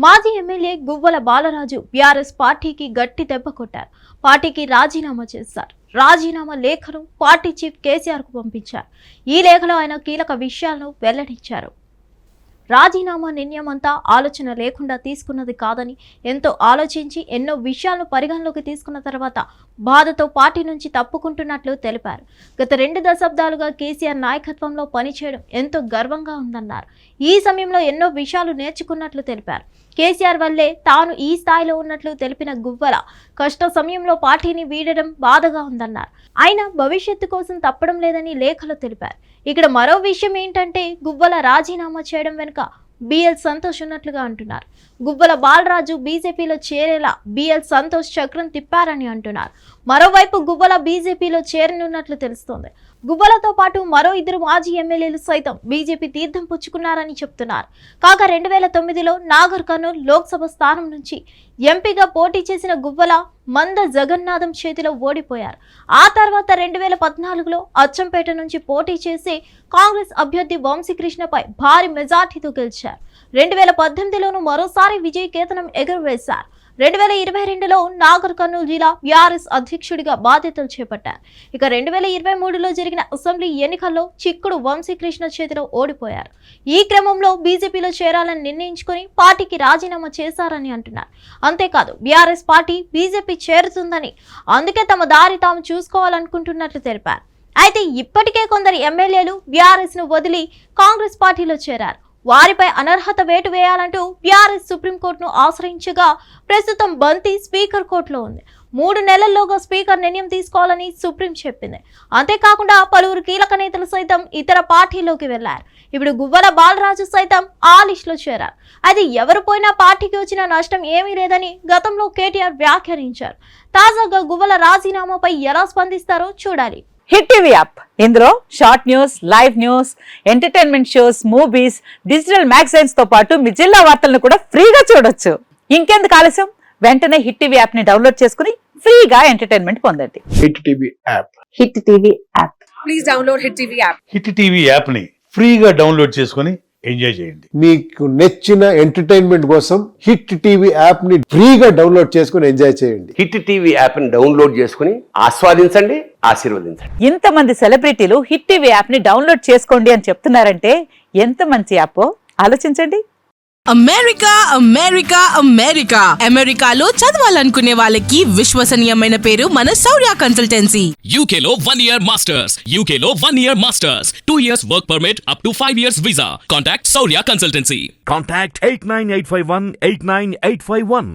మాజీ MLA Guvvala Balaraju BRS పార్టీకి గట్టి దెబ్బ కొట్టారు. పార్టీకి రాజీనామా చేశారు. రాజీనామా లేఖను పార్టీ చీఫ్ కేసీఆర్ కు పంపించారు. ఈ లేఖలో ఆయన కీలక విషయాలను వెల్లడించారు. రాజీనామా నిర్ణయమంతా ఆలోచన లేకుండా తీసుకున్నది కాదని, ఎంతో ఆలోచించి ఎన్నో విషయాలను పరిగణలోకి తీసుకున్న తర్వాత బాధతో పార్టీ నుంచి తప్పుకుంటున్నట్లు తెలిపారు. గత 2 దశాబ్దాలుగా కేసీఆర్ నాయకత్వంలో పనిచేయడం ఎంతో గర్వంగా ఉందన్నారు. ఈ సమయంలో ఎన్నో విషయాలు నేర్చుకున్నట్లు తెలిపారు. కేసీఆర్ వల్లే తాను ఈ స్థాయిలో ఉన్నట్లు తెలిపిన గువ్వల కష్ట సమయంలో పార్టీని వీడడం బాధగా ఉందన్నారు. ఆయన భవిష్యత్తు కోసం తప్పడం లేదని లేఖలో తెలిపారు. ఇక్కడ మరో విషయం ఏంటంటే గువ్వల రాజీనామా చేయడం వెనుక బిఎల్ సంతోష్ ఉన్నట్లుగా అంటున్నారు. గువ్వల బాలరాజు బీజేపీలో చేరేలా బిఎల్ సంతోష్ చక్రం తిప్పారని అంటున్నారు. మరోవైపు గువ్వల బీజేపీలో చేరనున్నట్లు తెలుస్తోంది. గువ్వలతో పాటు మరో 2 మాజీ ఎమ్మెల్యేలు సైతం బీజేపీ తీర్థం పుచ్చుకున్నారని చెప్తున్నారు. కాగా 2009లో నాగర్ కర్నూల్ లోక్సభ స్థానం నుంచి ఎంపీగా పోటీ చేసిన గువ్వల మంద జగన్నాథం చేతిలో ఓడిపోయారు. ఆ తర్వాత 2014లో అచ్చంపేట నుంచి పోటీ చేసి కాంగ్రెస్ అభ్యర్థి వంశీకృష్ణపై భారీ మెజార్టీతో గెలిచారు. 2018లోనూ మరోసారి విజయ కేతనం ఎగురవేశారు. 2022లో నాగర్ కర్నూలు జిల్లా బీఆర్ఎస్ అధ్యక్షుడిగా బాధ్యతలు చేపట్టారు. ఇక 2023లో జరిగిన అసెంబ్లీ ఎన్నికల్లో చిక్కుడు వంశీకృష్ణ చేతిలో ఓడిపోయారు. ఈ క్రమంలో బీజేపీలో చేరాలని నిర్ణయించుకుని పార్టీకి రాజీనామా చేశారని అంటున్నారు. అంతేకాదు బీఆర్ఎస్ పార్టీ బీజేపీ చేరుతుందని, అందుకే తమ దారి తాము చూసుకోవాలనుకుంటున్నట్లు తెలిపారు. అయితే ఇప్పటికే కొందరు ఎమ్మెల్యేలు బీఆర్ఎస్ ను వదిలి కాంగ్రెస్ పార్టీలో చేరారు. వారిపై అనర్హత వేటు వేయాలంటూ బీఆర్ఎస్ సుప్రీంకోర్టును ఆశ్రయించగా ప్రస్తుతం బంతి స్పీకర్ కోర్టులో ఉంది. 3 నెలల్లోగా స్పీకర్ నిర్ణయం తీసుకోవాలని సుప్రీం చెప్పింది. అంతేకాకుండా పలువురు కీలక నేతలు సైతం ఇతర పార్టీలోకి వెళ్లారు. ఇప్పుడు గువ్వల బాలరాజు సైతం ఆ లిస్టులో చేరారు. అది ఎవరు పోయినా పార్టీకి వచ్చిన నష్టం ఏమీ లేదని గతంలో కేటీఆర్ వ్యాఖ్యానించారు. తాజాగా గువ్వల రాజీనామాపై ఎలా స్పందిస్తారో చూడాలి. హిట్ టీవీ యాప్, ఇందులో short news, live news, entertainment shows, movies, digital magazines తో పాటు మీ జిల్లా వార్తలను కూడా ఫ్రీగా చూడొచ్చు. ఇంకెందుకు ఆలస్యం, వెంటనే హిట్ టీవీ యాప్ ని డౌన్లోడ్ చేసుకుని ఫ్రీగా ఎంటర్టైన్మెంట్ పొందండి. Hit TV app. Hit TV app. Please download hit TV app. Hit TV app ని ఫ్రీగా డౌన్లోడ్ చేసుకుని ఎంజాయ్ చేయండి. మీకు నచ్చిన ఎంటర్టైన్మెంట్ కోసం హిట్ టీవీ యాప్ ని ఫ్రీగా డౌన్లోడ్ చేసుకుని ఎంజాయ్ చేయండి. హిట్ టీవీ యాప్ ని డౌన్లోడ్ చేసుకుని ఆస్వాదించండి, ఆశీర్వదించండి. ఇంతమంది సెలబ్రిటీలు హిట్ టీవీ యాప్ ని డౌన్లోడ్ చేసుకోండి అని చెప్తున్నారంటే ఎంత మంచి యాప్ ఆలోచించండి. అమెరికా అమెరికా అమెరికా అమెరికాలో చదవాలనుకునే వాళ్ళకి విశ్వసనీయమైన పేరు మన శౌర్య కన్సల్టెన్సీ. UK లో 1 year masters. UK లో 1 year masters. 2 years work permit up to 5 years visa. Contact Saurya Consultancy. Contact 89851 89851.